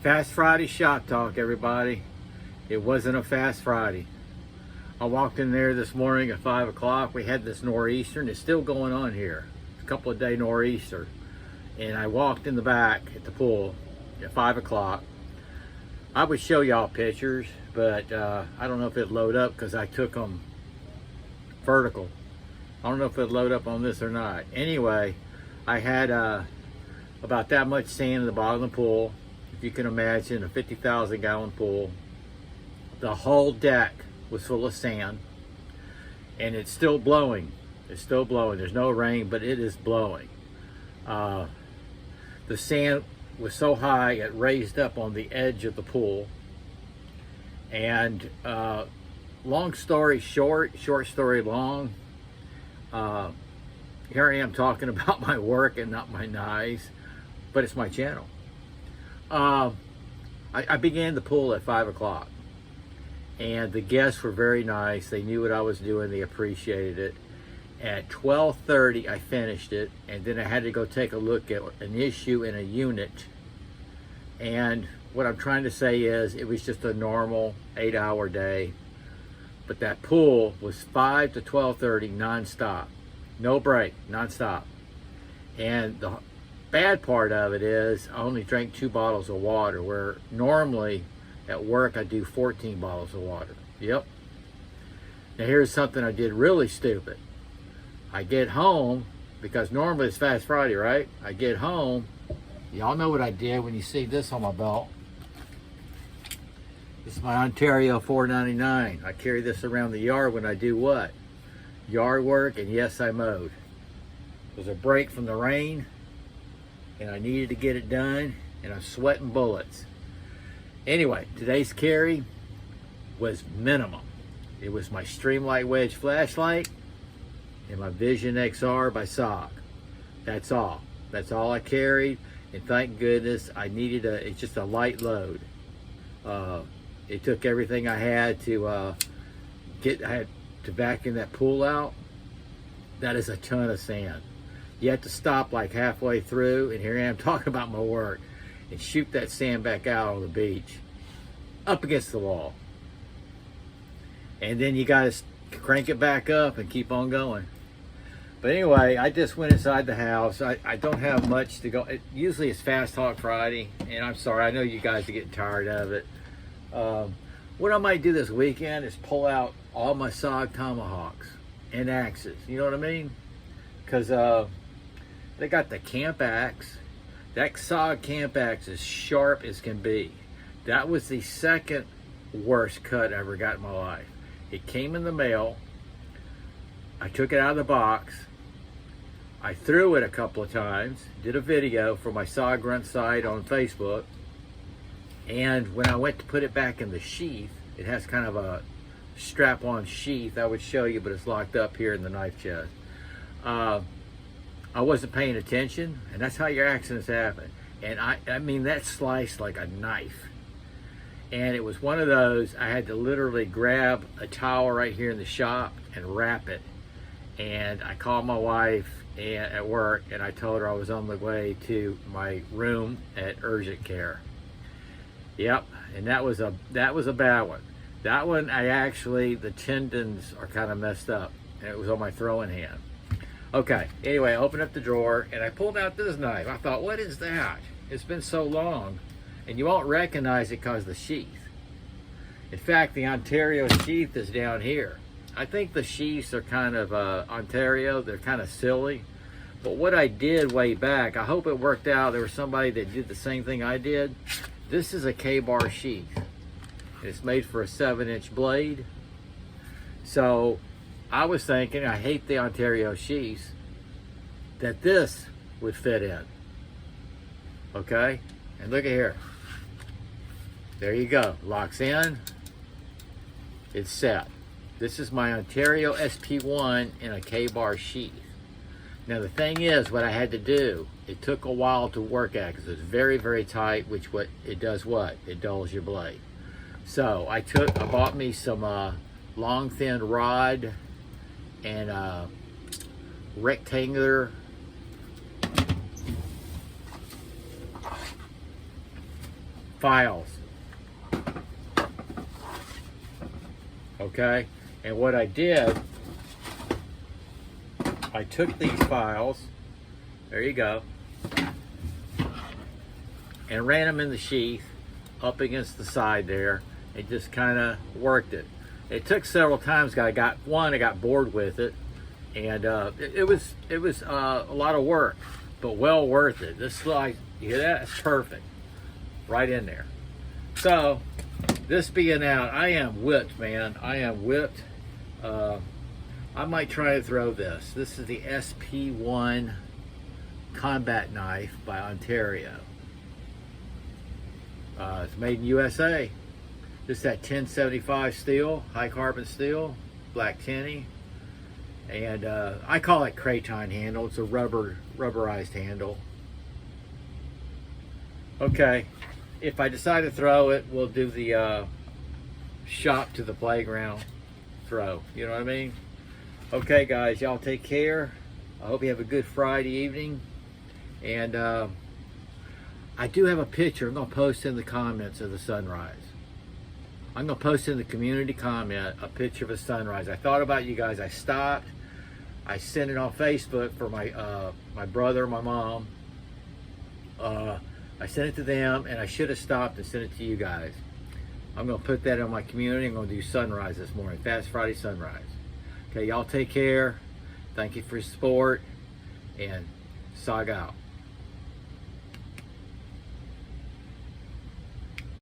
Fast Friday shop talk, everybody. It wasn't a fast Friday. I walked in there this morning at 5 o'clock. We had this nor'easter, and it's still going on here. It's a couple of day nor'easter. And I walked in the back at the pool at 5 o'clock. I would show y'all pictures, but I don't know if it'd load up because I took them vertical. I don't know if it'd load up on this or not. Anyway, I had about that much sand in the bottom of the pool. If you can imagine, a 50,000 gallon pool. The whole deck was full of sand, and it's still blowing. It's still blowing. There's no rain, but it is blowing. The sand was so high it raised up on the edge of the pool. And long story short, short story long, here I am talking about my work and not my knives, but it's my channel. I began the pool at 5 o'clock, and the guests were very nice. They knew what I was doing. They appreciated it. At 12:30, I finished it, and then I had to go take a look at an issue in a unit. And what I'm trying to say is it was just a normal 8-hour day, but that pool was 5 to 12:30 nonstop, no break, nonstop. And the bad part of it is I only drank 2 bottles of water, where normally at work I do 14 bottles of water. Yep. Now here's something I did really stupid. I get home, because normally it's Fast Friday, right? I get home, y'all know what I did when you see this on my belt. This is my Ontario 499. I carry this around the yard when I do what? Yard work, and yes, I mowed. It was a break from the rain, and I needed to get it done, and I'm sweating bullets. Anyway, today's carry was minimum. It was my Streamlight Wedge flashlight and my Vision XR by SOG. That's all. That's all I carried, and thank goodness I needed it's just a light load. It took everything I had to I had to vacuum that pool out. That is a ton of sand. You have to stop like halfway through, and here I am talking about my work, and shoot that sand back out on the beach, up against the wall. And then you gotta crank it back up and keep on going. But anyway, I just went inside the house. I don't have much to go. Usually it's Fast Talk Friday, and I'm sorry, I know you guys are getting tired of it. What I might do this weekend is pull out all my SOG tomahawks and axes. You know what I mean? Because they got the camp axe. That SOG camp axe is sharp as can be. That was the second worst cut I ever got in my life. It came in the mail. I took it out of the box. I threw it a couple of times, did a video for my SOG Grunt site on Facebook. And when I went to put it back in the sheath, it has kind of a strap-on sheath. I would show you, but it's locked up here in the knife chest. I wasn't paying attention, and that's how your accidents happen. And I mean, that sliced like a knife. And it was one of those, I had to literally grab a towel right here in the shop and wrap it. And I called my wife at work, and I told her I was on the way to my room at urgent care. Yep, and that was a bad one. That one, the tendons are kind of messed up, and it was on my throwing hand. Okay, anyway, I opened up the drawer, and I pulled out this knife. I thought, what is that? It's been so long, and you won't recognize it because of the sheath. In fact, the Ontario sheath is down here. I think the sheaths are kind of Ontario, they're kind of silly. But what I did way back, I hope it worked out. There was somebody that did the same thing I did. This is a K-bar sheath. It's made for a 7-inch blade. So I was thinking, I hate the Ontario sheaths, that this would fit in. Okay? And look at here. There you go. Locks in. It's set. This is my Ontario SP1 in a K-bar sheath. Now the thing is, what I had to do, it took a while to work at because it's very, very tight, which it does what? It dulls your blade. So I bought me some long thin rod and rectangular files. Okay, and what I did, I took these files, there you go, and ran them in the sheath up against the side there and just kind of worked it. It took several times. I got bored with it, and it was a lot of work, but well worth it. This slide, you hear that? It's perfect, right in there. So this being out, I am whipped, man. I am whipped. I might try to throw this. This is the SP1 combat knife by Ontario. It's made in USA. This is that 1075 steel, high carbon steel, black tinny. And I call it Kraton handle. It's a rubberized handle. Okay, if I decide to throw it, we'll do the shop to the playground throw. You know what I mean? Okay, guys, y'all take care. I hope you have a good Friday evening. And I do have a picture I'm going to post in the comments of the sunrise. I'm going to post in the community comment a picture of a sunrise. I thought about you guys. I stopped. I sent it on Facebook for my brother, my mom. I sent it to them, and I should have stopped and sent it to you guys. I'm going to put that on my community. I'm going to do sunrise this morning, Fast Friday sunrise. Okay, y'all take care. Thank you for your support, and Sog out.